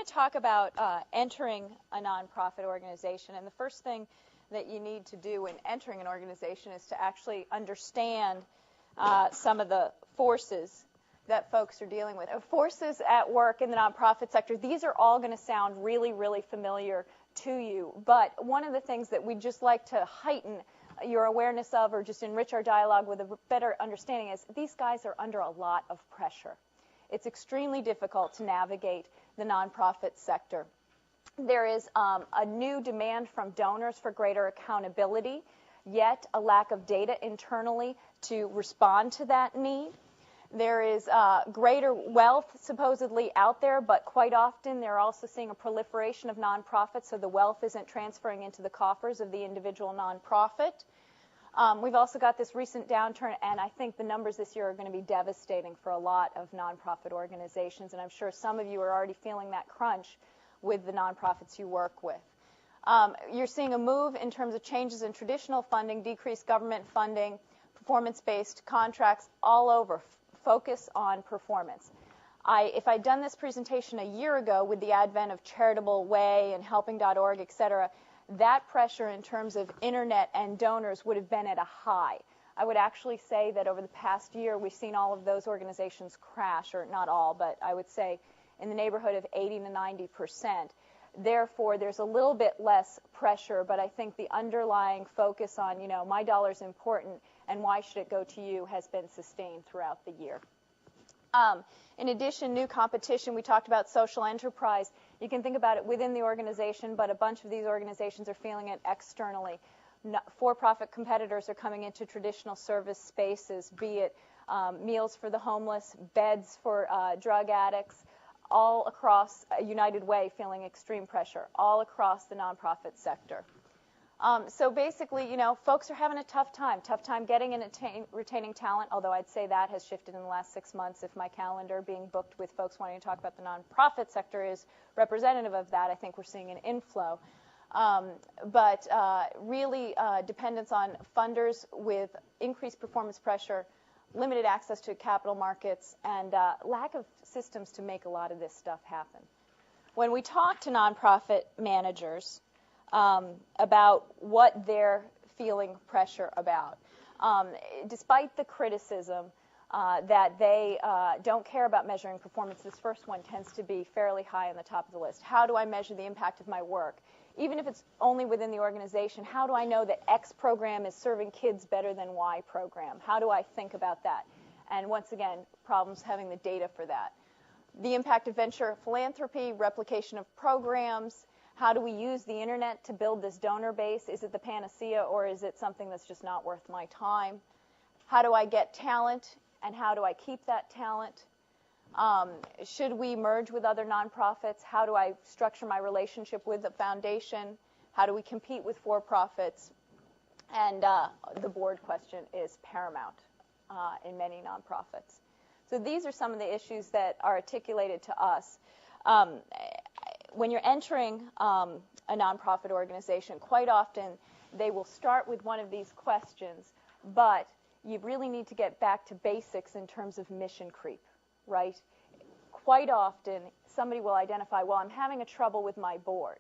to talk about entering a nonprofit organization. And the first thing that you need to do when entering an organization is to actually understand some of the forces that folks are dealing with. Forces at work in the nonprofit sector, these are all going to sound really, really familiar to you. But one of the things that we'd just like to heighten your awareness of or just enrich our dialogue with a better understanding is these guys are under a lot of pressure. It's extremely difficult to navigate the nonprofit sector. There is a new demand from donors for greater accountability, yet a lack of data internally to respond to that need. There is greater wealth supposedly out there, but quite often they're also seeing a proliferation of nonprofits, so the wealth isn't transferring into the coffers of the individual nonprofit. We've also got this recent downturn, and I think the numbers this year are going to be devastating for a lot of nonprofit organizations, and I'm sure some of you are already feeling that crunch with the nonprofits you work with. You're seeing a move in terms of changes in traditional funding, decreased government funding, performance-based contracts all over. Focus on performance. If I'd done this presentation a year ago with the advent of Charitable Way and Helping.org, et cetera, that pressure in terms of internet and donors would have been at a high. I would actually say that over the past year, we've seen all of those organizations crash, or not all, but I would say in the neighborhood of 80 to 90%. Therefore, there's a little bit less pressure, but I think the underlying focus on, my dollar's important and why should it go to you has been sustained throughout the year. In addition, new competition. We talked about social enterprise. You can think about it within the organization, but a bunch of these organizations are feeling it externally. For-profit competitors are coming into traditional service spaces, be it meals for the homeless, beds for drug addicts, all across United Way feeling extreme pressure, all across the nonprofit sector. So basically, folks are having a tough time getting and retaining talent, although I'd say that has shifted in the last 6 months. If my calendar being booked with folks wanting to talk about the nonprofit sector is representative of that, I think we're seeing an inflow. But really dependence on funders with increased performance pressure, limited access to capital markets, and lack of systems to make a lot of this stuff happen. When we talk to nonprofit managers about what they're feeling pressure about, despite the criticism that they don't care about measuring performance, this first one tends to be fairly high on the top of the list. How do I measure the impact of my work? Even if it's only within the organization, how do I know that X program is serving kids better than Y program? How do I think about that? And once again, problems having the data for that. The impact of venture philanthropy, replication of programs. How do we use the internet to build this donor base? Is it the panacea, or is it something that's just not worth my time? How do I get talent, and how do I keep that talent? Should we merge with other nonprofits? How do I structure my relationship with the foundation? How do we compete with for-profits? And the board question is paramount in many nonprofits. So these are some of the issues that are articulated to us. When you're entering a nonprofit organization, quite often they will start with one of these questions, but you really need to get back to basics in terms of mission creep, right? Quite often, somebody will identify, well, I'm having a trouble with my board.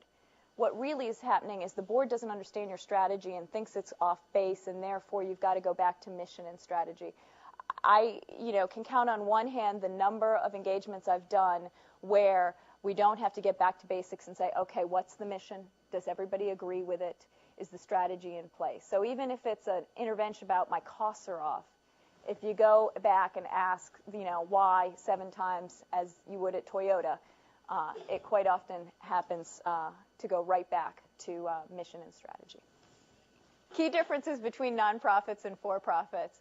What really is happening is the board doesn't understand your strategy and thinks it's off base, and therefore you've got to go back to mission and strategy. I can count on one hand the number of engagements I've done where we don't have to get back to basics and say, okay, what's the mission? Does everybody agree with it? Is the strategy in place? So even if it's an intervention about my costs are off, if you go back and ask, why 7 times as you would at Toyota, it quite often happens to go right back to mission and strategy. Key differences between nonprofits and for-profits.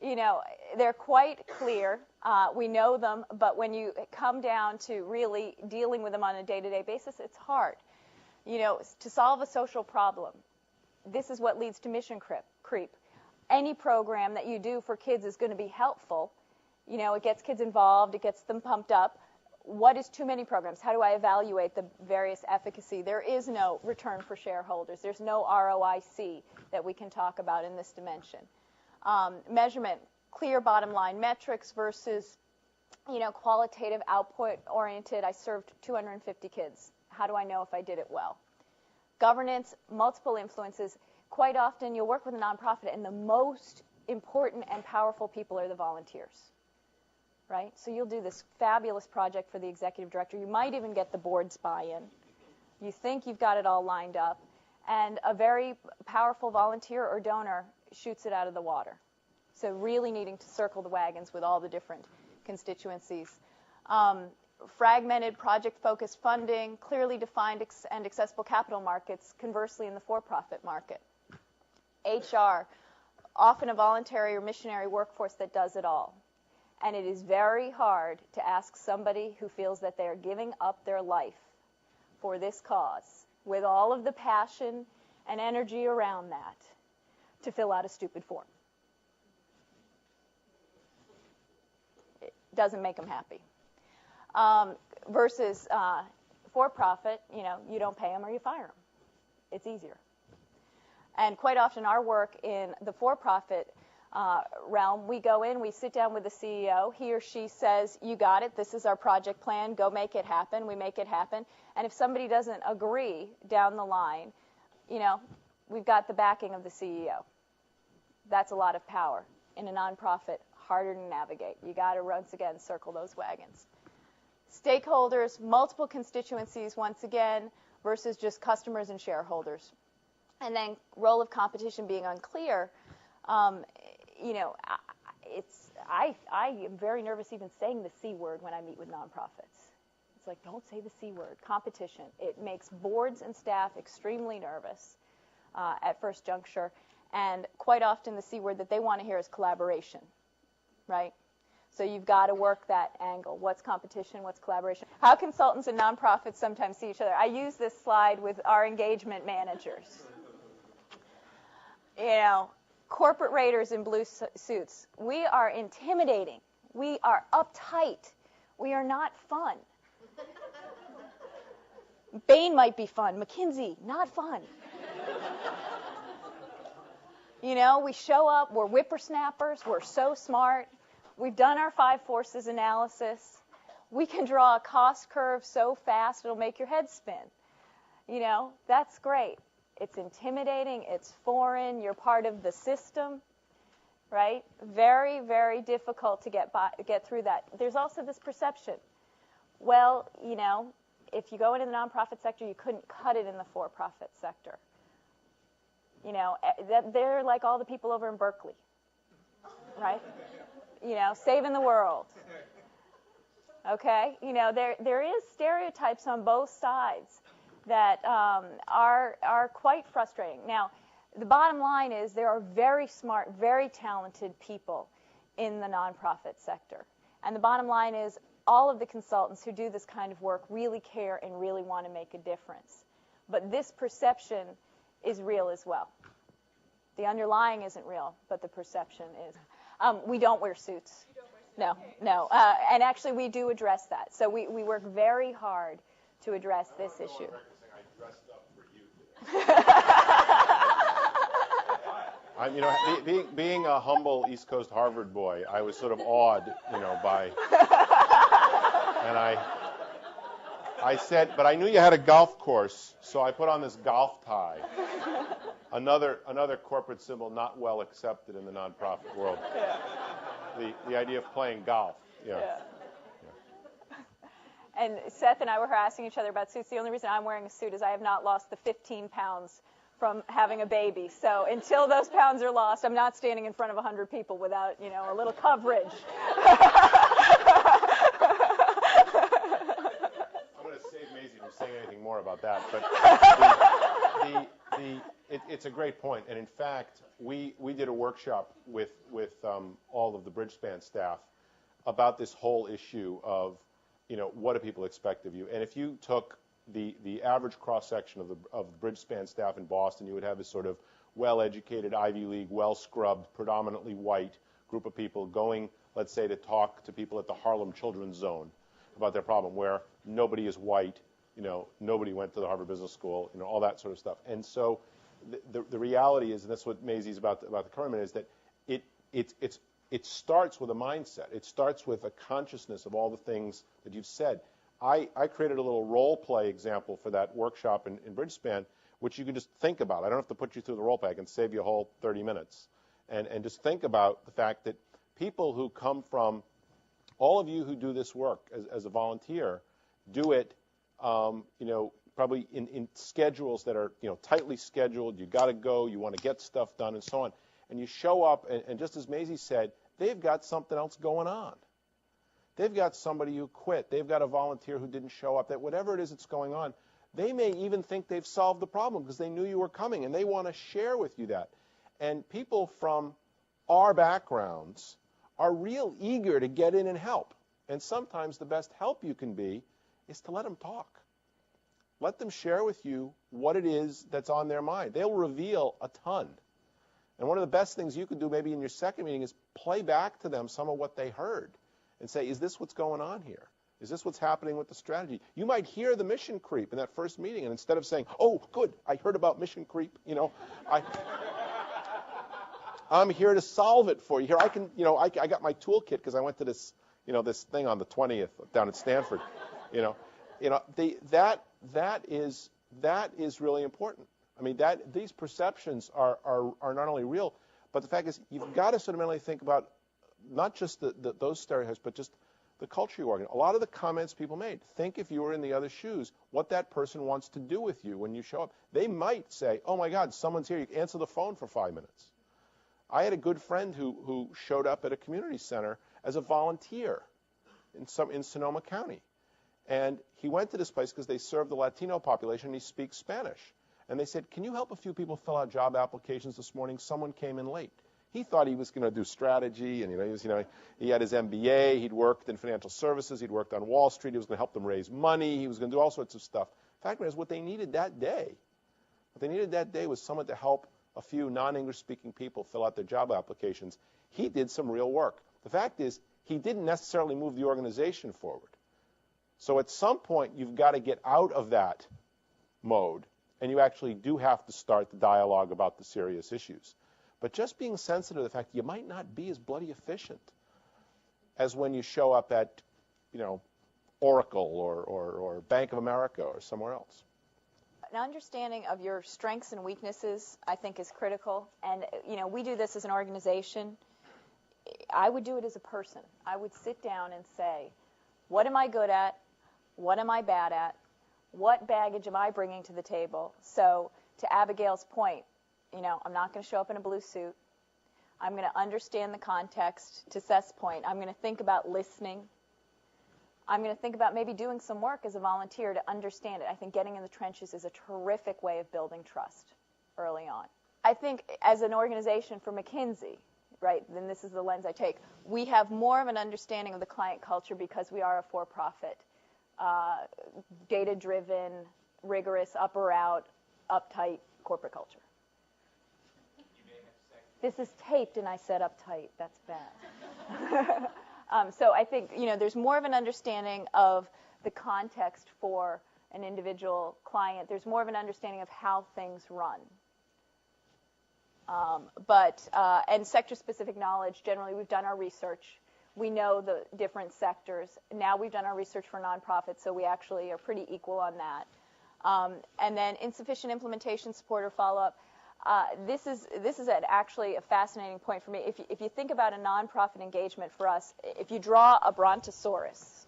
They're quite clear. We know them, but when you come down to really dealing with them on a day-to-day basis, it's hard. To solve a social problem, this is what leads to mission creep. Any program that you do for kids is going to be helpful. It gets kids involved, it gets them pumped up. What is too many programs? How do I evaluate the various efficacy? There is no return for shareholders. There's no ROIC that we can talk about in this dimension. Measurement, clear bottom line metrics versus qualitative, output-oriented. I served 250 kids. How do I know if I did it well? Governance, multiple influences. Quite often, you'll work with a nonprofit, and the most important and powerful people are the volunteers, right? So you'll do this fabulous project for the executive director. You might even get the board's buy-in. You think you've got it all lined up, and a very powerful volunteer or donor shoots it out of the water. So really needing to circle the wagons with all the different constituencies. Fragmented project-focused funding, clearly defined and accessible capital markets, conversely in the for-profit market. HR, often a voluntary or missionary workforce that does it all. And it is very hard to ask somebody who feels that they are giving up their life for this cause, with all of the passion and energy around that, to fill out a stupid form. It doesn't make them happy. Versus for-profit, you don't pay them or you fire them. It's easier. And quite often our work in the for-profit realm, we go in, we sit down with the CEO. He or she says, you got it, this is our project plan, go make it happen. We make it happen. And if somebody doesn't agree down the line, we've got the backing of the CEO. That's a lot of power. In a nonprofit, harder to navigate. You got to, once again, circle those wagons. Stakeholders, multiple constituencies, once again, versus just customers and shareholders. And then role of competition being unclear. I am very nervous even saying the C word when I meet with nonprofits. It's like, don't say the C word. Competition. It makes boards and staff extremely nervous at first juncture. And quite often the C word that they want to hear is collaboration, right? So you've got to work that angle. What's competition? What's collaboration? How consultants and nonprofits sometimes see each other. I use this slide with our engagement managers. Corporate raiders in blue suits. We are intimidating. We are uptight. We are not fun. Bain might be fun. McKinsey, not fun. We show up. We're whippersnappers. We're so smart. We've done our 5 forces analysis. We can draw a cost curve so fast it'll make your head spin. That's great. It's intimidating. It's foreign. You're part of the system, right? Very, very difficult to get through that. There's also this perception. Well, if you go into the nonprofit sector, you couldn't cut it in the for-profit sector. They're like all the people over in Berkeley, right? Saving the world. Okay? There is stereotypes on both sides that are quite frustrating. Now, the bottom line is there are very smart, very talented people in the nonprofit sector. And the bottom line is all of the consultants who do this kind of work really care and really want to make a difference. But this perception is real as well. The underlying isn't real, but the perception is. We don't wear suits. No. And actually, we do address that. So we work very hard to address this issue. I dressed up for you today. Being a humble East Coast Harvard boy, I was sort of awed, by. And I said, but I knew you had a golf course, so I put on this golf tie. Another corporate symbol not well accepted in the nonprofit world. Yeah. The idea of playing golf. Yeah. And Seth and I were harassing each other about suits. The only reason I'm wearing a suit is I have not lost the 15 pounds from having a baby. So until those pounds are lost, I'm not standing in front of 100 people without, a little coverage. I'm going to save Maisie from saying anything more about that. But it's a great point. And in fact, we did a workshop with all of the Bridgespan staff about this whole issue of, what do people expect of you? And if you took the average cross-section of the Bridgespan staff in Boston, you would have this sort of well-educated, Ivy League, well-scrubbed, predominantly white group of people going, let's say, to talk to people at the Harlem Children's Zone about their problem, where nobody is white, nobody went to the Harvard Business School, all that sort of stuff. And so the reality is, and that's what Maisie's about the Kerman, is that it's it starts with a mindset. It starts with a consciousness of all the things that you've said. I created a little role play example for that workshop in Bridgespan, which you can just think about. I don't have to put you through the role play. I can save you a whole 30 minutes. And just think about the fact that people who come from, all of you who do this work as a volunteer, do it, probably in schedules that are, tightly scheduled. You got to go. You want to get stuff done and so on. And you show up, and just as Maisie said, they've got something else going on. They've got somebody who quit. They've got a volunteer who didn't show up. That whatever it is that's going on, they may even think they've solved the problem because they knew you were coming, and they want to share with you that. And people from our backgrounds are real eager to get in and help. And sometimes the best help you can be is to let them talk. Let them share with you what it is that's on their mind. They'll reveal a ton. And one of the best things you can do maybe in your second meeting is play back to them some of what they heard and say, is this what's going on here? Is this what's happening with the strategy? You might hear the mission creep in that first meeting, and instead of saying, oh, good, I heard about mission creep, I'm here to solve it for you. Here, I can, I got my toolkit because I went to this, this thing on the 20th down at Stanford. That is really important. I mean, these perceptions are not only real, but the fact is you've got to fundamentally think about not just those stereotypes, but just the culture you are in. A lot of the comments people made, think if you were in the other shoes, what that person wants to do with you when you show up. They might say, oh, my God, someone's here. You can answer the phone for 5 minutes. I had a good friend who showed up at a community center as a volunteer in Sonoma County. And he went to this place because they serve the Latino population, and he speaks Spanish. And they said, can you help a few people fill out job applications this morning? Someone came in late. He thought he was going to do strategy, and he had his MBA. He'd worked in financial services. He'd worked on Wall Street. He was going to help them raise money. He was going to do all sorts of stuff. The fact is, what they needed that day was someone to help a few non-English speaking people fill out their job applications. He did some real work. The fact is, he didn't necessarily move the organization forward. So at some point, you've got to get out of that mode, and you actually do have to start the dialogue about the serious issues. But just being sensitive to the fact that you might not be as bloody efficient as when you show up at, Oracle or Bank of America or somewhere else. An understanding of your strengths and weaknesses, I think, is critical. And, we do this as an organization. I would do it as a person. I would sit down and say, what am I good at? What am I bad at? What baggage am I bringing to the table? So to Abigail's point, I'm not going to show up in a blue suit. I'm going to understand the context. To Seth's point, I'm going to think about listening. I'm going to think about maybe doing some work as a volunteer to understand it. I think getting in the trenches is a terrific way of building trust early on. I think as an organization for McKinsey, right, then this is the lens I take, we have more of an understanding of the client culture because we are a for-profit, data-driven, rigorous, up or out, uptight corporate culture. This is taped, and I said uptight. That's bad. So I think, there's more of an understanding of the context for an individual client. There's more of an understanding of how things run. And sector-specific knowledge, generally we've done our research. We know the different sectors. Now we've done our research for nonprofits, so we actually are pretty equal on that. And then insufficient implementation support or follow-up. This is actually a fascinating point for me. If you think about a nonprofit engagement for us, if you draw a brontosaurus,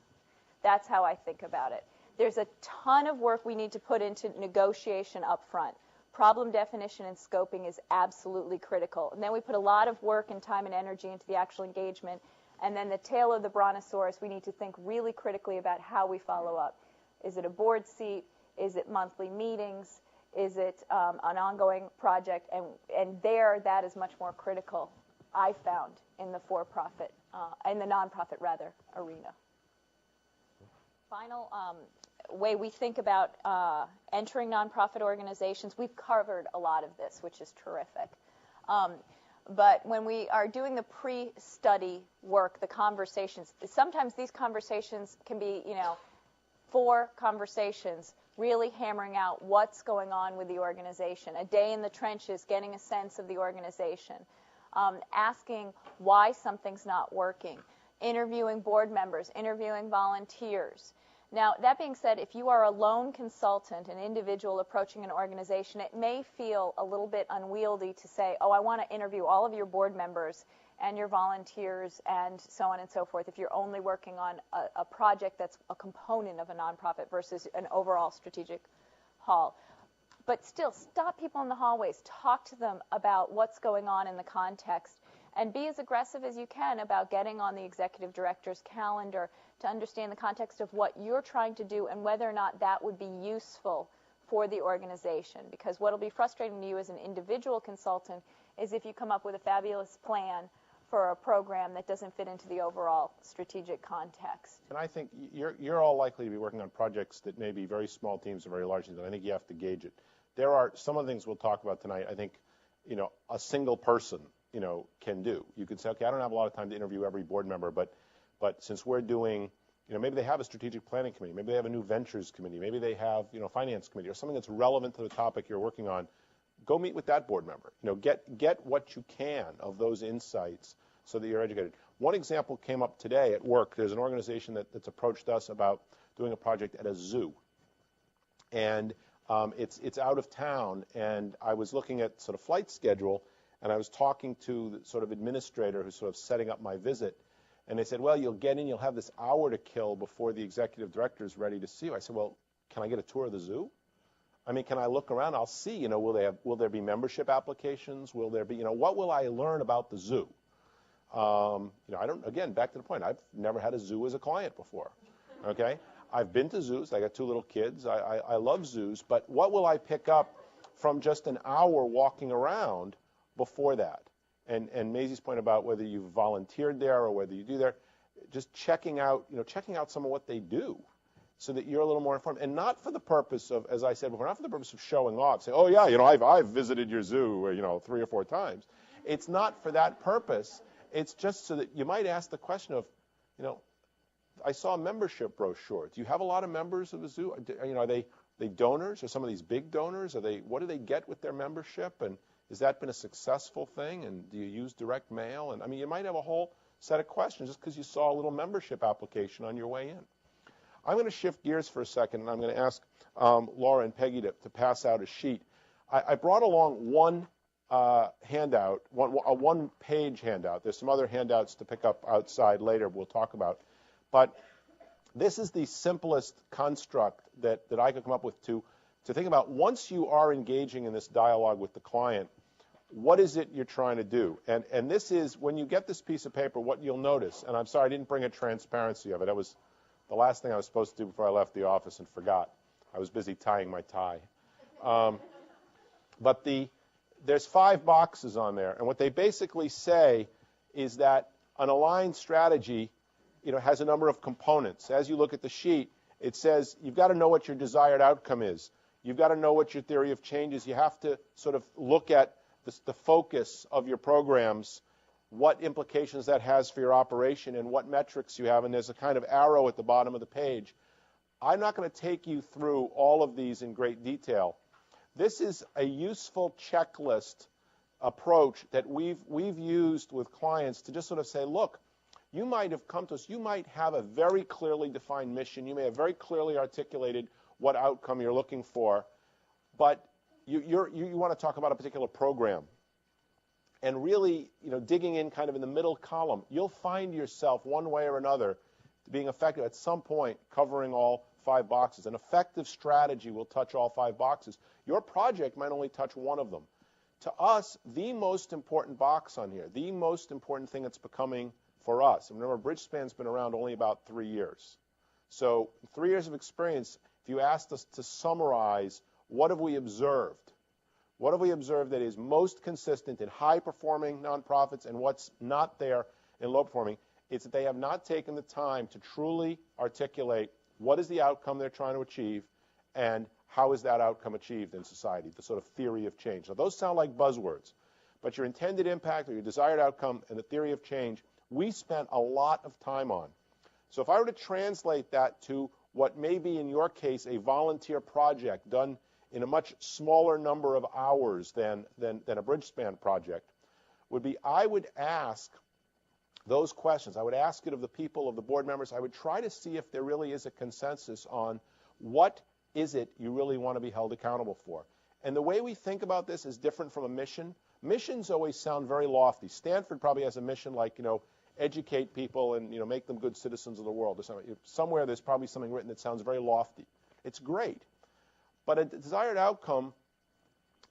that's how I think about it. There's a ton of work we need to put into negotiation up front. Problem definition and scoping is absolutely critical. And then we put a lot of work and time and energy into the actual engagement. And then the tail of the brontosaurus, we need to think really critically about how we follow up. Is it a board seat? Is it monthly meetings? Is it an ongoing project? And that is much more critical, I found, in the for-profit, in the nonprofit, rather, arena. Final way we think about entering nonprofit organizations, we've covered a lot of this, which is terrific. But when we are doing the pre-study work, the conversations, sometimes these conversations can be, 4 conversations, really hammering out what's going on with the organization, a day in the trenches, getting a sense of the organization. asking why something's not working, interviewing board members, interviewing volunteers. Now, that being said, if you are a lone consultant, an individual approaching an organization, it may feel a little bit unwieldy to say, oh, I want to interview all of your board members and your volunteers and so on and so forth if you're only working on a project that's a component of a nonprofit versus an overall strategic haul. But still, stop people in the hallways, talk to them about what's going on in the context, and be as aggressive as you can about getting on the executive director's calendar to understand the context of what you're trying to do and whether or not that would be useful for the organization. Because what will be frustrating to you as an individual consultant is if you come up with a fabulous plan for a program that doesn't fit into the overall strategic context. And I think you're all likely to be working on projects that may be very small teams or very large teams, and I think you have to gauge it. There are some of the things we'll talk about tonight, I think, a single person, can do. You could say, okay, I don't have a lot of time to interview every board member, but since we're doing, maybe they have a strategic planning committee, maybe they have a new ventures committee, maybe they have, finance committee or something that's relevant to the topic you're working on, go meet with that board member. Get what you can of those insights so that you're educated. One example came up today at work. There's an organization that's approached us about doing a project at a zoo. And it's out of town, and I was looking at sort of flight schedule, and I was talking to the sort of administrator who's sort of setting up my visit, and they said, well, you'll get in, you'll have this hour to kill before the executive director is ready to see you. I said, well, can I get a tour of the zoo? I mean, can I look around? I'll see, will there be membership applications? Will there be, what will I learn about the zoo? Again, back to the point, I've never had a zoo as a client before, okay? I've been to zoos. I got 2 little kids. I love zoos, but what will I pick up from just an hour walking around before that? And Maisie's point about whether you've volunteered there or whether you do there, just checking out some of what they do so that you're a little more informed. And not for the purpose of, as I said before, not for the purpose of showing off, say, oh, yeah, I've visited your zoo, 3 or 4 times. It's not for that purpose. It's just so that you might ask the question of, I saw a membership brochure. Do you have a lot of members of the zoo? Are they donors? Are some of these big donors? What do they get with their membership? And has that been a successful thing? And do you use direct mail? And you might have a whole set of questions just because you saw a little membership application on your way in. I'm going to shift gears for a second, and I'm going to ask Laura and Peggy to pass out a sheet. I brought along one handout, a one-page handout. There's some other handouts to pick up outside later we'll talk about. But this is the simplest construct that I could come up with to think about once you are engaging in this dialogue with the client, what is it you're trying to do? And this is, when you get this piece of paper, what you'll notice, and I'm sorry I didn't bring a transparency of it. That was the last thing I was supposed to do before I left the office and forgot. I was busy tying my tie. But there's 5 boxes on there, and what they basically say is that an aligned strategy has a number of components. As you look at the sheet, it says you've got to know what your desired outcome is. You've got to know what your theory of change is. You have to sort of look at the focus of your programs, what implications that has for your operation, and what metrics you have. And there's a kind of arrow at the bottom of the page. I'm not going to take you through all of these in great detail. This is a useful checklist approach that we've used with clients to just sort of say, look, you might have come to us, you might have a very clearly defined mission, you may have very clearly articulated what outcome you're looking for, but you want to talk about a particular program. And really, digging in kind of in the middle column, you'll find yourself one way or another being effective at some point covering all 5 boxes. An effective strategy will touch all 5 boxes. Your project might only touch one of them. To us, the most important box on here, the most important thing that's becoming for us. And remember, Bridgespan's been around only about 3 years. So 3 years of experience, if you asked us to summarize, what have we observed? What have we observed that is most consistent in high-performing nonprofits and what's not there in low-performing? It's that they have not taken the time to truly articulate what is the outcome they're trying to achieve and how is that outcome achieved in society, the sort of theory of change. Now, those sound like buzzwords, but your intended impact or your desired outcome and the theory of change, we spent a lot of time on. So if I were to translate that to what may be, in your case, a volunteer project done in a much smaller number of hours than a Bridgespan project, would be I would ask those questions. I would ask it of the people, of the board members. I would try to see if there really is a consensus on what is it you really want to be held accountable for. And the way we think about this is different from a mission. Missions always sound very lofty. Stanford probably has a mission like, educate people and, make them good citizens of the world or something. Somewhere there's probably something written that sounds very lofty. It's great. But a desired outcome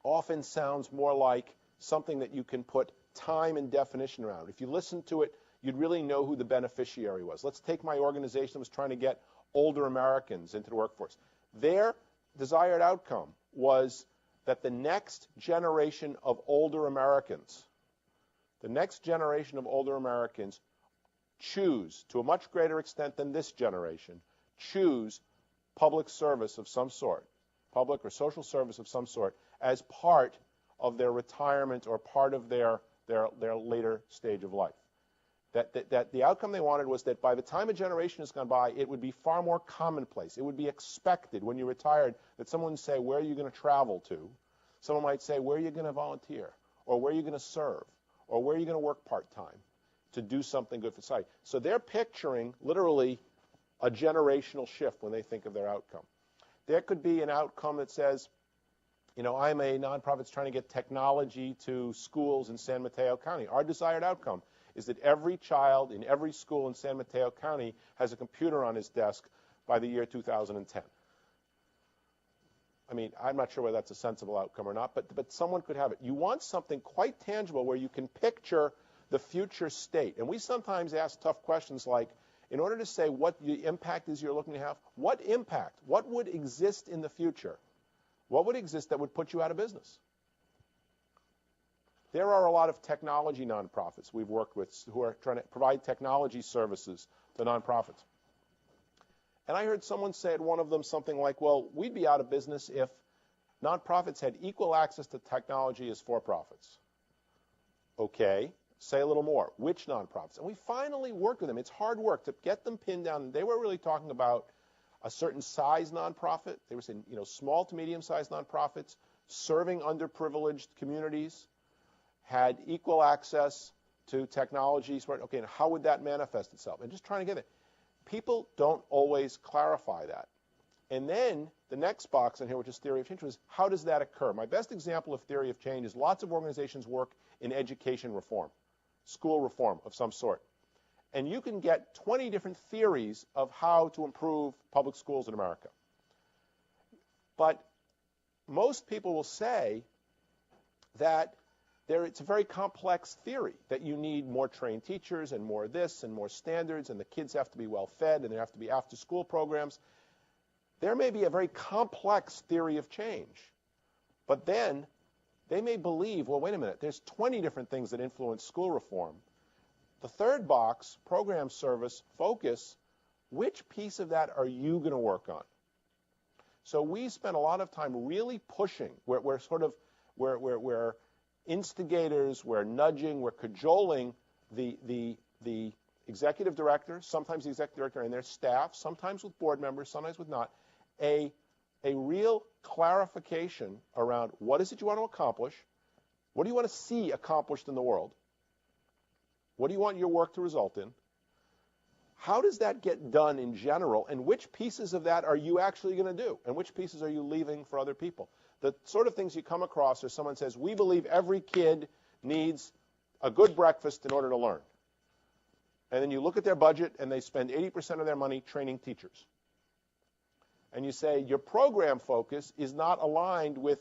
often sounds more like something that you can put time and definition around. If you listen to it, you'd really know who the beneficiary was. Let's take my organization that was trying to get older Americans into the workforce. Their desired outcome was that the next generation of older Americans choose, to a much greater extent than this generation, choose public service of some sort, public or social service of some sort, as part of their retirement or part of their later stage of life. That the outcome they wanted was that by the time a generation has gone by, it would be far more commonplace. It would be expected when you're retired that someone would say, where are you going to travel to? Someone might say, where are you going to volunteer? Or where are you going to serve? Or where are you going to work part-time to do something good for society? So they're picturing literally a generational shift when they think of their outcome. There could be an outcome that says, I'm a nonprofit that's trying to get technology to schools in San Mateo County. Our desired outcome is that every child in every school in San Mateo County has a computer on his desk by the year 2010. I mean, I'm not sure whether that's a sensible outcome or not, but someone could have it. You want something quite tangible where you can picture the future state. And we sometimes ask tough questions like, in order to say what the impact is you're looking to have, what impact? What would exist in the future? What would exist that would put you out of business? There are a lot of technology nonprofits we've worked with who are trying to provide technology services to nonprofits. And I heard someone say at one of them something like, well, we'd be out of business if nonprofits had equal access to technology as for-profits. Okay, say a little more. Which nonprofits? And we finally worked with them. It's hard work to get them pinned down. They were really talking about a certain size nonprofit. They were saying, small to medium-sized nonprofits serving underprivileged communities had equal access to technologies. Okay, and how would that manifest itself? And just trying to get it. People don't always clarify that. And then the next box in here, which is theory of change, was how does that occur? My best example of theory of change is lots of organizations work in education reform, school reform of some sort. And you can get 20 different theories of how to improve public schools in America. But most people will say that it's a very complex theory, that you need more trained teachers and more this and more standards, and the kids have to be well fed, and there have to be after-school programs. There may be a very complex theory of change. But then they may believe, well, wait a minute, there's 20 different things that influence school reform. The third box, program service, focus, which piece of that are you going to work on? So we spent a lot of time really pushing. We're instigators, we're nudging, we're cajoling the executive director, sometimes the executive director and their staff, sometimes with board members, sometimes with not, a real clarification around what is it you want to accomplish, what do you want to see accomplished in the world, what do you want your work to result in, how does that get done in general, and which pieces of that are you actually going to do, and which pieces are you leaving for other people? The sort of things you come across are someone says, we believe every kid needs a good breakfast in order to learn. And then you look at their budget, and they spend 80% of their money training teachers. And you say, your program focus is not aligned with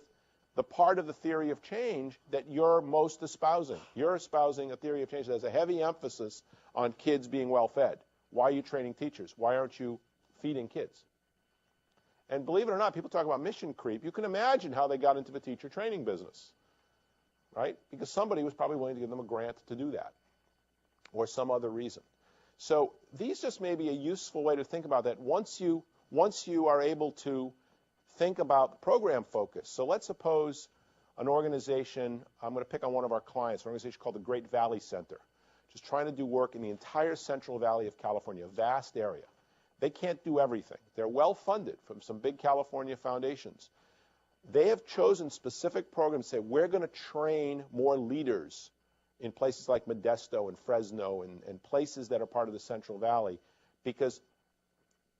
the part of the theory of change that you're most espousing. You're espousing a theory of change that has a heavy emphasis on kids being well fed. Why are you training teachers? Why aren't you feeding kids? And believe it or not, people talk about mission creep. You can imagine how they got into the teacher training business, right? Because somebody was probably willing to give them a grant to do that or some other reason. So these just may be a useful way to think about that once you are able to think about the program focus. So let's suppose an organization, I'm going to pick on one of our clients, an organization called the Great Valley Center, just trying to do work in the entire Central Valley of California, a vast area. They can't do everything. They're well funded from some big California foundations. They have chosen specific programs to say, we're going to train more leaders in places like Modesto and Fresno and places that are part of the Central Valley, because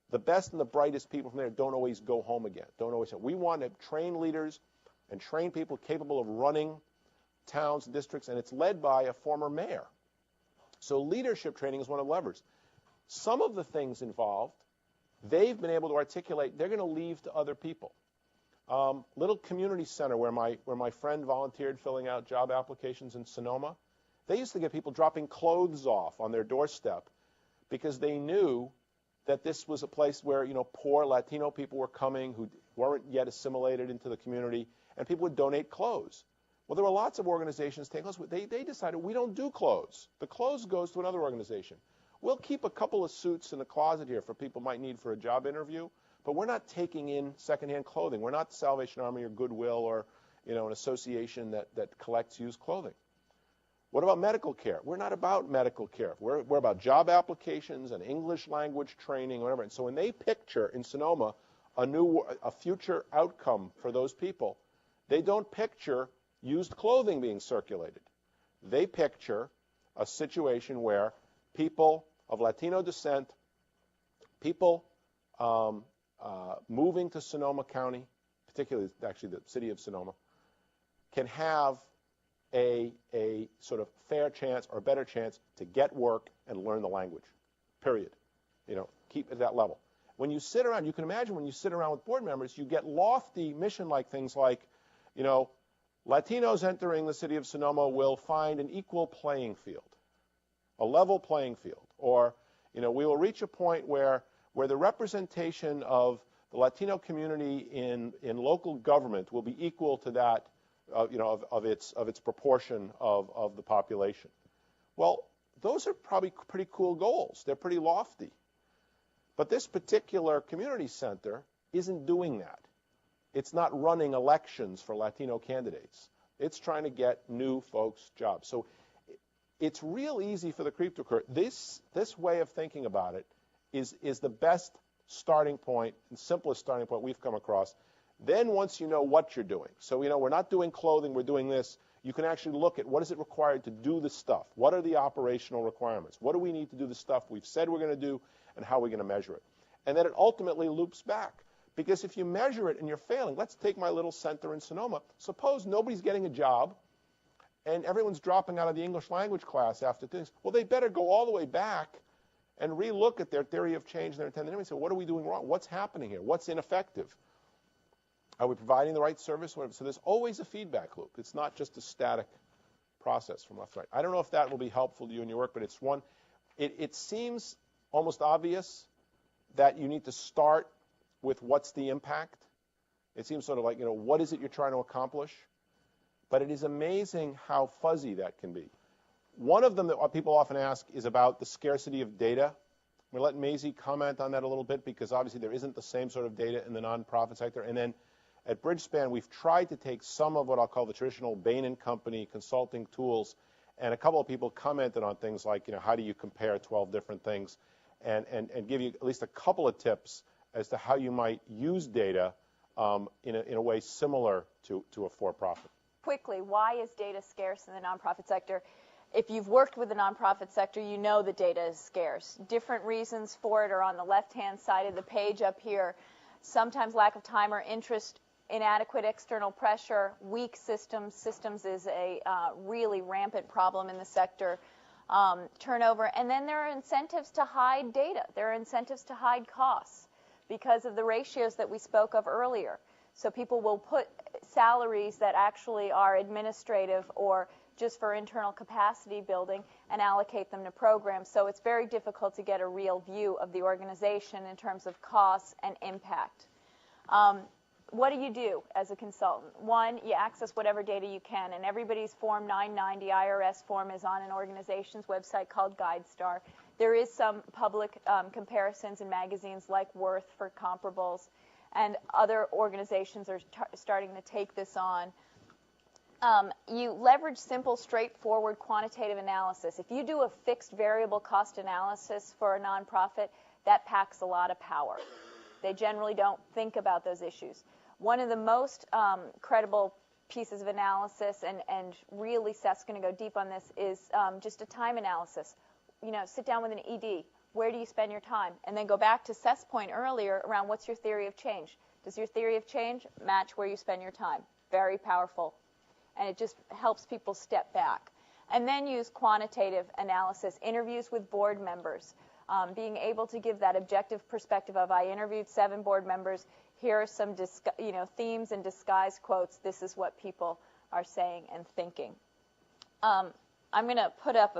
the best and the brightest people from there don't always go home again. We want to train leaders and train people capable of running towns and districts, and it's led by a former mayor. So leadership training is one of the levers. Some of the things involved, they've been able to articulate, they're going to leave to other people. Little community center where my friend volunteered filling out job applications in Sonoma, they used to get people dropping clothes off on their doorstep because they knew that this was a place where, poor Latino people were coming who weren't yet assimilated into the community, and people would donate clothes. Well, there were lots of organizations taking clothes. They decided, we don't do clothes. The clothes goes to another organization. We'll keep a couple of suits in the closet here for people might need for a job interview, but we're not taking in secondhand clothing. We're not the Salvation Army or Goodwill or an association that collects used clothing. What about medical care? We're not about medical care. We're about job applications and English language training, whatever. And so when they picture in Sonoma a future outcome for those people, they don't picture used clothing being circulated. They picture a situation where people of Latino descent, people moving to Sonoma County, particularly actually the city of Sonoma, can have a sort of fair chance or better chance to get work and learn the language, period. Keep at that level. When you sit around, you can imagine when you sit around with board members, you get lofty mission-like things like, Latinos entering the city of Sonoma will find an equal playing field, a level playing field, or, we will reach a point where the representation of the Latino community in local government will be equal to that of its proportion of the population. Well, those are probably pretty cool goals. They're pretty lofty. But this particular community center isn't doing that. It's not running elections for Latino candidates. It's trying to get new folks jobs. So it's real easy for the creep to occur. This way of thinking about it is the best starting point and simplest starting point we've come across. Then once you know what you're doing, so we're not doing clothing, we're doing this, you can actually look at what is it required to do the stuff. What are the operational requirements? What do we need to do the stuff we've said we're going to do, and how are we going to measure it? And then it ultimately loops back. Because if you measure it and you're failing, let's take my little center in Sonoma. Suppose nobody's getting a job and everyone's dropping out of the English language class after things. Well, they better go all the way back and relook at their theory of change and their intent. And say, what are we doing wrong? What's happening here? What's ineffective? Are we providing the right service? So there's always a feedback loop. It's not just a static process from left to right. I don't know if that will be helpful to you in your work, but it's one. It seems almost obvious that you need to start with what's the impact. It seems sort of like, what is it you're trying to accomplish? But it is amazing how fuzzy that can be. One of them that people often ask is about the scarcity of data. I'm going to let Maisie comment on that a little bit because obviously there isn't the same sort of data in the nonprofit sector. And then at Bridgespan, we've tried to take some of what I'll call the traditional Bain & Company consulting tools, and a couple of people commented on things like, how do you compare 12 different things, and give you at least a couple of tips as to how you might use data in a way similar to a for-profit. Quickly, why is data scarce in the nonprofit sector? If you've worked with the nonprofit sector, you know the data is scarce. Different reasons for it are on the left-hand side of the page up here. Sometimes lack of time or interest, inadequate external pressure, weak systems. Systems is a really rampant problem in the sector. Turnover. And then there are incentives to hide data. There are incentives to hide costs because of the ratios that we spoke of earlier. So people will put salaries that actually are administrative or just for internal capacity building and allocate them to programs. So it's very difficult to get a real view of the organization in terms of costs and impact. What do you do as a consultant? One, you access whatever data you can, and everybody's Form 990 IRS form is on an organization's website called GuideStar. There is some public comparisons in magazines like Worth for comparables, and other organizations are starting to take this on. You leverage simple, straightforward quantitative analysis. If you do a fixed variable cost analysis for a nonprofit, that packs a lot of power. They generally don't think about those issues. One of the most credible pieces of analysis, and really Seth's going to go deep on this, is just a time analysis. Sit down with an ED. Where do you spend your time? And then go back to Seth's point earlier around what's your theory of change. Does your theory of change match where you spend your time? Very powerful. And it just helps people step back. And then use quantitative analysis, interviews with board members, being able to give that objective perspective of, I interviewed 7 board members. Here are some themes and disguised quotes. This is what people are saying and thinking. I'm going to put up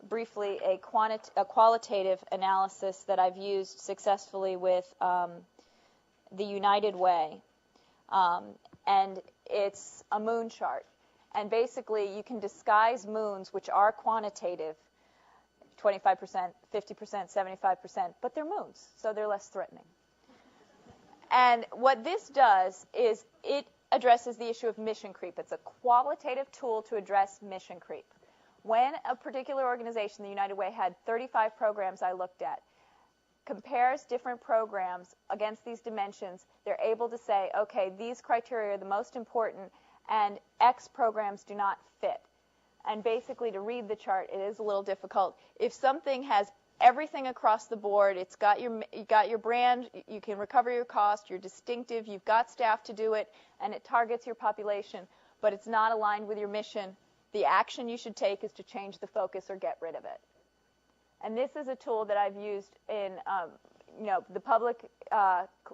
briefly a qualitative analysis that I've used successfully with the United Way. And it's a moon chart. And basically, you can disguise moons, which are quantitative, 25%, 50%, 75%, but they're moons, so they're less threatening. And what this does is it addresses the issue of mission creep. It's a qualitative tool to address mission creep. When a particular organization, the United Way, had 35 programs I looked at, compares different programs against these dimensions, they're able to say, okay, these criteria are the most important, and X programs do not fit. And basically, to read the chart, it is a little difficult. If something has everything across the board, you got your brand, you can recover your cost, you're distinctive, you've got staff to do it, and it targets your population, but it's not aligned with your mission, the action you should take is to change the focus or get rid of it. And this is a tool that I've used in, the public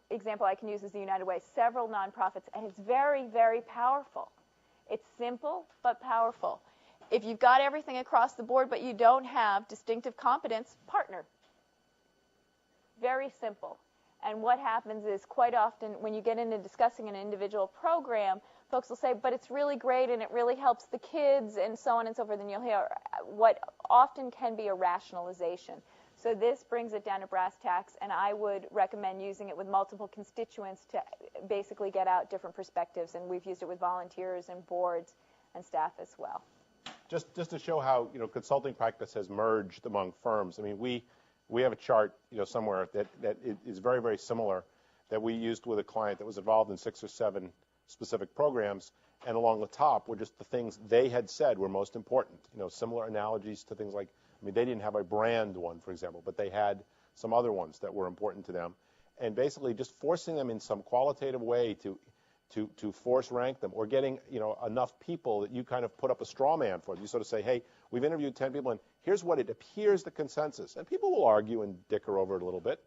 example I can use is the United Way, several nonprofits, and it's very, very powerful. It's simple but powerful. If you've got everything across the board but you don't have distinctive competence, partner. Very simple. And what happens is quite often when you get into discussing an individual program, folks will say, but it's really great and it really helps the kids and so on and so forth. And you'll hear what often can be a rationalization. So this brings it down to brass tacks, and I would recommend using it with multiple constituents to basically get out different perspectives. And we've used it with volunteers and boards and staff as well. Just to show how consulting practice has merged among firms. I mean, we have a chart somewhere that is very, very similar that we used with a client that was involved in 6 or 7 specific programs, and along the top were just the things they had said were most important. Similar analogies to things like, they didn't have a brand one, for example, but they had some other ones that were important to them, and basically just forcing them in some qualitative way to force rank them, or getting enough people that you kind of put up a straw man for them. You sort of say, hey, we've interviewed 10 people, and here's what it appears the consensus. And people will argue and dicker over it a little bit,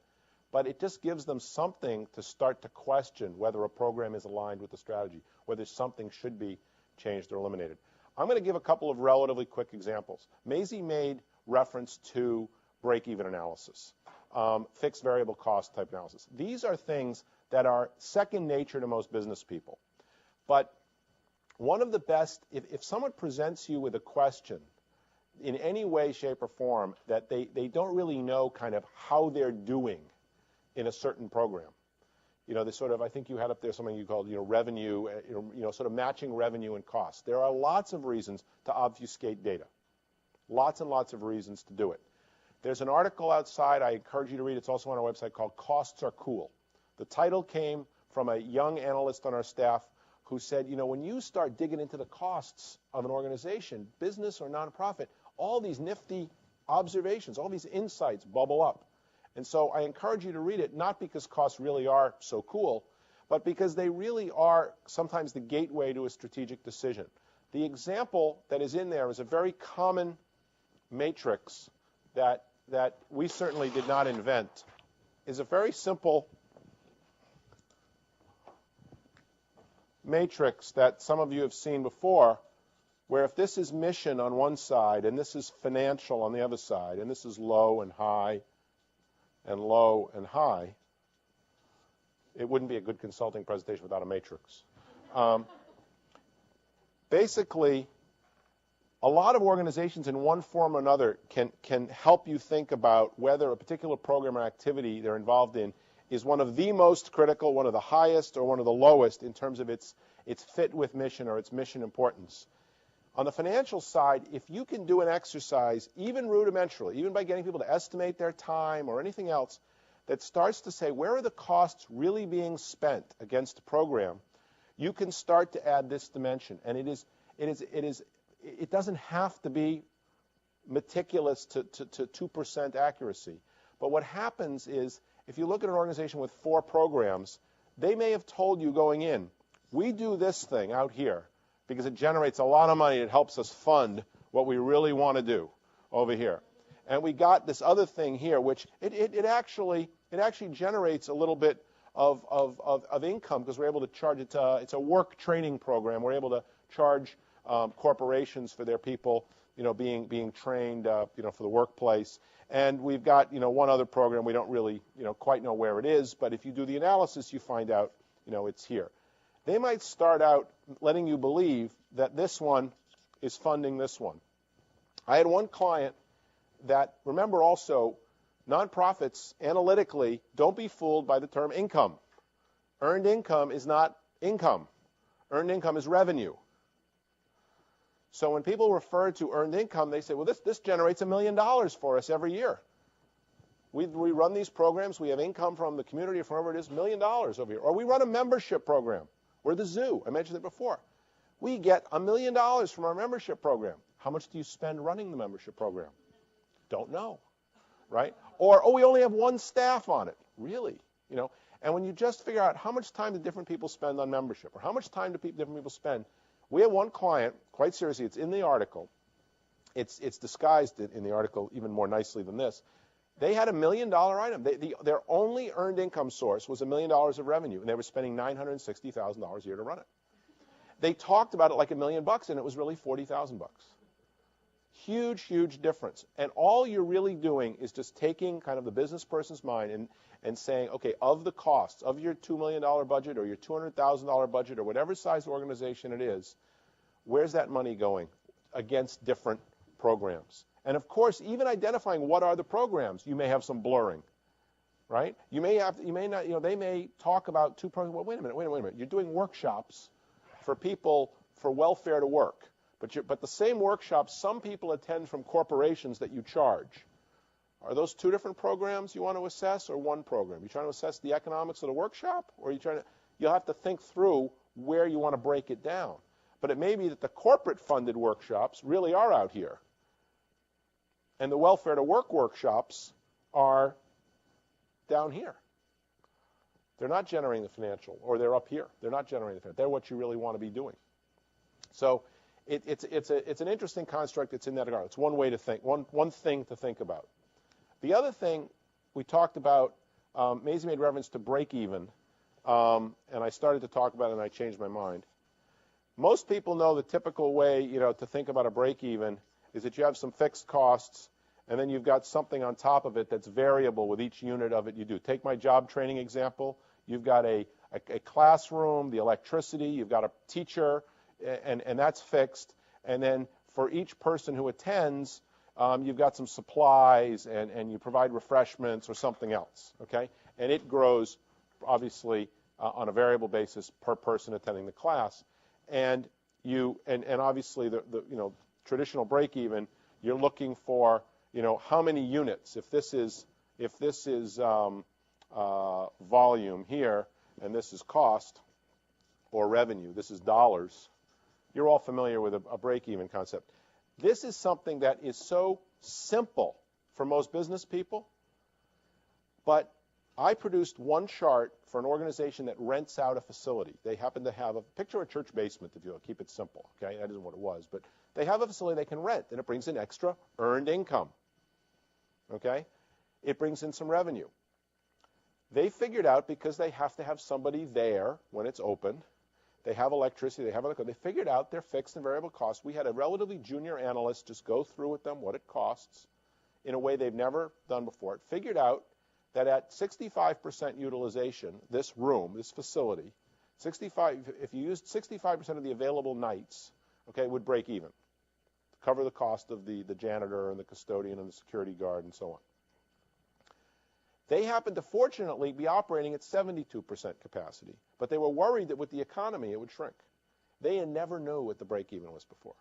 but it just gives them something to start to question whether a program is aligned with the strategy, whether something should be changed or eliminated. I'm going to give a couple of relatively quick examples. Maisie made reference to break-even analysis, fixed variable cost type analysis. These are things that are second nature to most business people. But one of the best, if someone presents you with a question in any way, shape, or form that they don't really know kind of how they're doing in a certain program, they sort of, I think you had up there something you called, revenue, sort of matching revenue and cost. There are lots of reasons to obfuscate data. Lots and lots of reasons to do it. There's an article outside I encourage you to read. It's also on our website called Costs Are Cool. The title came from a young analyst on our staff who said, when you start digging into the costs of an organization, business or nonprofit, all these nifty observations, all these insights bubble up. And so I encourage you to read it, not because costs really are so cool, but because they really are sometimes the gateway to a strategic decision. The example that is in there is a very common matrix that we certainly did not invent. Is a very simple matrix that some of you have seen before, where if this is mission on one side and this is financial on the other side, and this is low and high and low and high, it wouldn't be a good consulting presentation without a matrix. Basically, a lot of organizations in one form or another can help you think about whether a particular program or activity they're involved in is one of the most critical, one of the highest, or one of the lowest in terms of its fit with mission or its mission importance. On the financial side, if you can do an exercise, even rudimentarily, even by getting people to estimate their time or anything else, that starts to say where are the costs really being spent against a program, you can start to add this dimension. And it doesn't have to be meticulous to 2% accuracy. But what happens is, if you look at an organization with 4 programs, they may have told you going in, we do this thing out here because it generates a lot of money. It helps us fund what we really want to do over here. And we got this other thing here, which it actually generates a little bit of income because we're able to charge it. It's a work training program. We're able to charge corporations for their people, being trained, for the workplace. And we've got, one other program. We don't really, quite know where it is. But if you do the analysis, you find out, it's here. They might start out letting you believe that this one is funding this one. I had one client that, remember also, nonprofits analytically don't be fooled by the term income. Earned income is not income. Earned income is revenue. So when people refer to earned income, they say, well, this generates $1 million for us every year. We run these programs. We have income from the community or from wherever it is, $1 million over here. Or we run a membership program. We're the zoo. I mentioned it before. We get $1 million from our membership program. How much do you spend running the membership program? Don't know, right? Or, we only have 1 staff on it. Really? And when you just figure out how much time do different people spend on membership, or how much time do different people spend, we have one client, quite seriously, it's in the article. It's disguised in the article even more nicely than this. They had $1 million item. Their only earned income source was $1 million of revenue, and they were spending $960,000 a year to run it. They talked about it like $1 million, and it was really $40,000. Huge, huge difference. And all you're really doing is just taking kind of the business person's mind and saying, okay, of the costs of your $2 million budget or your $200,000 budget or whatever size organization it is, where's that money going against different programs? And of course, even identifying what are the programs, you may have some blurring, right? You may not, they may talk about 2 programs. Well, wait a minute. You're doing workshops for people for welfare to work. But the same workshops some people attend from corporations that you charge. Are those 2 different programs you want to assess, or 1 program? You trying to assess the economics of the workshop, or you'll have to think through where you want to break it down. But it may be that the corporate-funded workshops really are out here, and the welfare to work workshops are down here. They're not generating the financial, or they're up here. They're not generating the financial. They're what you really want to be doing. So it's an interesting construct. It's in that regard. It's one way to think, one thing to think about. The other thing we talked about, Maisie made reference to break even, and I started to talk about it and I changed my mind. Most people know the typical way, to think about a break even is that you have some fixed costs and then you've got something on top of it that's variable with each unit of it you do. Take my job training example. You've got a classroom, the electricity, you've got a teacher, and that's fixed. And then for each person who attends, you've got some supplies and you provide refreshments or something else, okay? And it grows, obviously, on a variable basis per person attending the class. And obviously the traditional break even, you're looking for, how many units. If this is volume here and this is cost or revenue, this is dollars, you're all familiar with a break-even concept. This is something that is so simple for most business people, but I produced one chart for an organization that rents out a facility. They happen to have a picture of a church basement, if you will. Keep it simple, okay? That isn't what it was, but they have a facility they can rent, and it brings in extra earned income, okay? It brings in some revenue. They figured out, because they have to have somebody there when it's open, they have electricity, they figured out their fixed and variable costs. We had a relatively junior analyst just go through with them what it costs in a way they've never done before. It figured out that at 65% utilization, this room, this facility, if you used 65% of the available nights, okay, it would break even. Cover the cost of the janitor and the custodian and the security guard and so on. They happened to fortunately be operating at 72% capacity, but they were worried that with the economy it would shrink. They never knew what the break-even was before.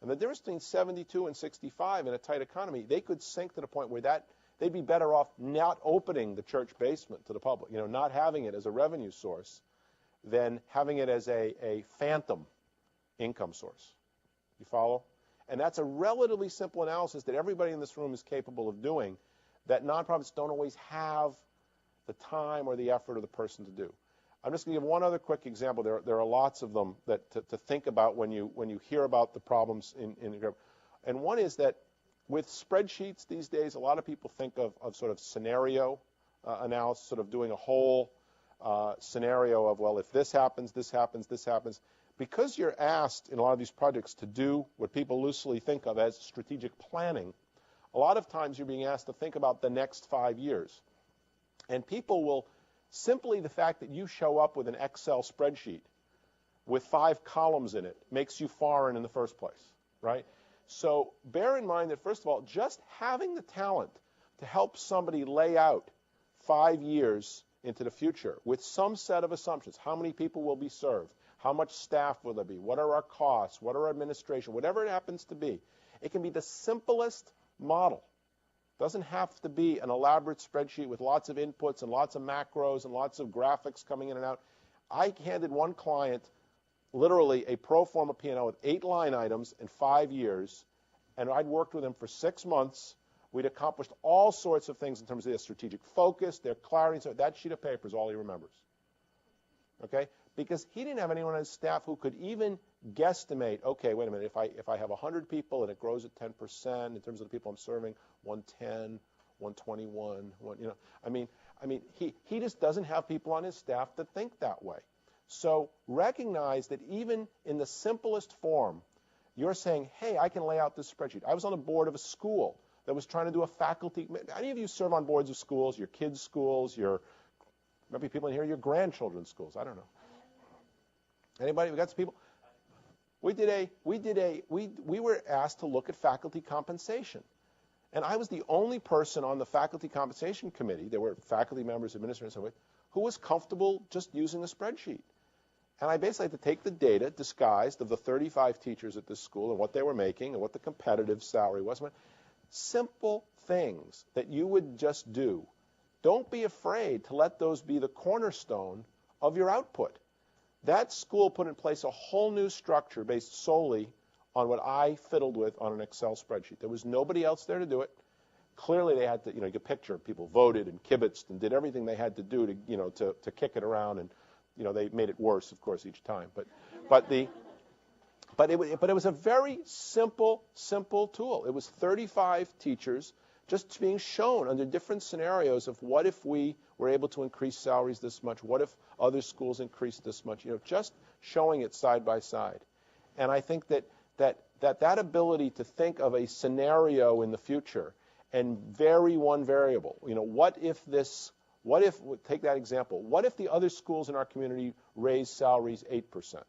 And the difference between 72 and 65 in a tight economy, they could sink to the point where they'd be better off not opening the church basement to the public, not having it as a revenue source. than having it as a phantom income source. You follow? And that's a relatively simple analysis that everybody in this room is capable of doing, that nonprofits don't always have the time or the effort or the person to do. I'm just going to give one other quick example. There are lots of them that to think about when you hear about the problems in and one is that with spreadsheets these days, a lot of people think of sort of scenario analysis, sort of doing a whole scenario of, well, if this happens, this happens, this happens. Because you're asked in a lot of these projects to do what people loosely think of as strategic planning, a lot of times you're being asked to think about the next 5 years. And people will, simply the fact that you show up with an Excel spreadsheet with 5 columns in it makes you foreign in the first place, right? So bear in mind that, first of all, just having the talent to help somebody lay out 5 years into the future with some set of assumptions, how many people will be served, how much staff will there be, what are our costs, what are our administration, whatever it happens to be, it can be the simplest model. It doesn't have to be an elaborate spreadsheet with lots of inputs and lots of macros and lots of graphics coming in and out. I handed one client literally a pro forma P&L with 8 line items in 5 years, and I'd worked with him for 6 months. We'd accomplished all sorts of things in terms of their strategic focus, their clarity. So that sheet of paper is all he remembers. Okay? Because he didn't have anyone on his staff who could even guesstimate, okay, wait a minute, if I have 100 people and it grows at 10% in terms of the people I'm serving, 110, 121, I mean, he just doesn't have people on his staff that think that way. So recognize that even in the simplest form, you're saying, hey, I can lay out this spreadsheet. I was on the board of a school that was trying to do a faculty. Any of you serve on boards of schools, your kids' schools, maybe people in here, your grandchildren's schools. I don't know. Anybody? We got some people. We were asked to look at faculty compensation. And I was the only person on the faculty compensation committee, there were faculty members, administrators, and so on, who was comfortable just using a spreadsheet. And I basically had to take the data disguised of the 35 teachers at this school and what they were making and what the competitive salary was. Simple things that you would just do. Don't be afraid to let those be the cornerstone of your output. That school put in place a whole new structure based solely on what I fiddled with on an Excel spreadsheet. There was nobody else there to do it. Clearly, they had to, you get a picture. People voted and kibitzed and did everything they had to do to kick it around, and they made it worse, of course, each time. But it was a very simple tool. It was 35 teachers just being shown under different scenarios of what if we were able to increase salaries this much, what if other schools increased this much, just showing it side by side. And I think that ability to think of a scenario in the future and vary one variable, take that example, what if the other schools in our community raise salaries 8%?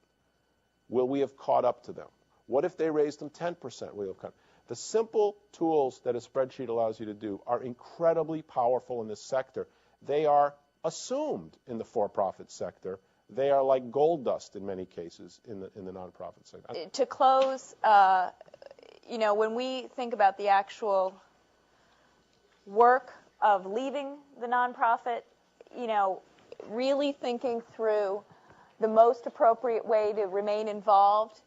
Will we have caught up to them? What if they raised them 10%? Will we have caught up? The simple tools that a spreadsheet allows you to do are incredibly powerful in this sector. They are assumed in the for-profit sector. They are like gold dust in many cases in the nonprofit sector. To close, when we think about the actual work of leaving the nonprofit, really thinking through the most appropriate way to remain involved.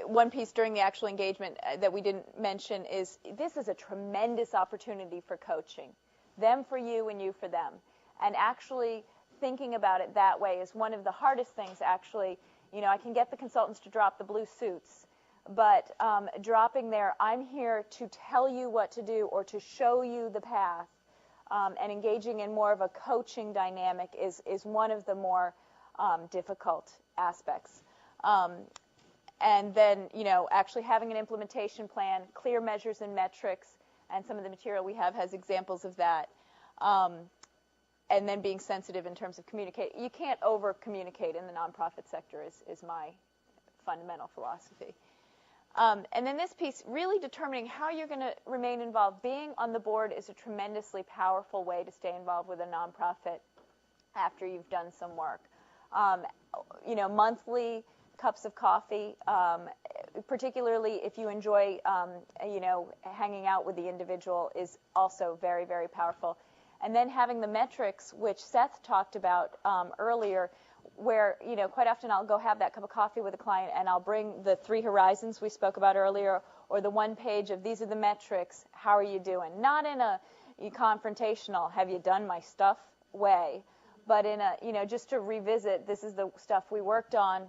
One piece during the actual engagement that we didn't mention is this is a tremendous opportunity for coaching. Them for you and you for them. And actually thinking about it that way is one of the hardest things, actually. I can get the consultants to drop the blue suits, but dropping there, I'm here to tell you what to do or to show you the path, and engaging in more of a coaching dynamic is one of the more difficult aspects. And then, actually having an implementation plan, clear measures and metrics, and some of the material we have has examples of that. And then being sensitive in terms of communicate. You can't over-communicate in the nonprofit sector is my fundamental philosophy. And then this piece, really determining how you're going to remain involved. Being on the board is a tremendously powerful way to stay involved with a nonprofit after you've done some work. Monthly cups of coffee, particularly if you enjoy, hanging out with the individual, is also very, very powerful. And then having the metrics, which Seth talked about earlier, where, quite often I'll go have that cup of coffee with a client and I'll bring the 3 horizons we spoke about earlier, or the 1 page of these are the metrics, how are you doing? Not in a confrontational, have you done my stuff way, but in a, just to revisit, this is the stuff we worked on,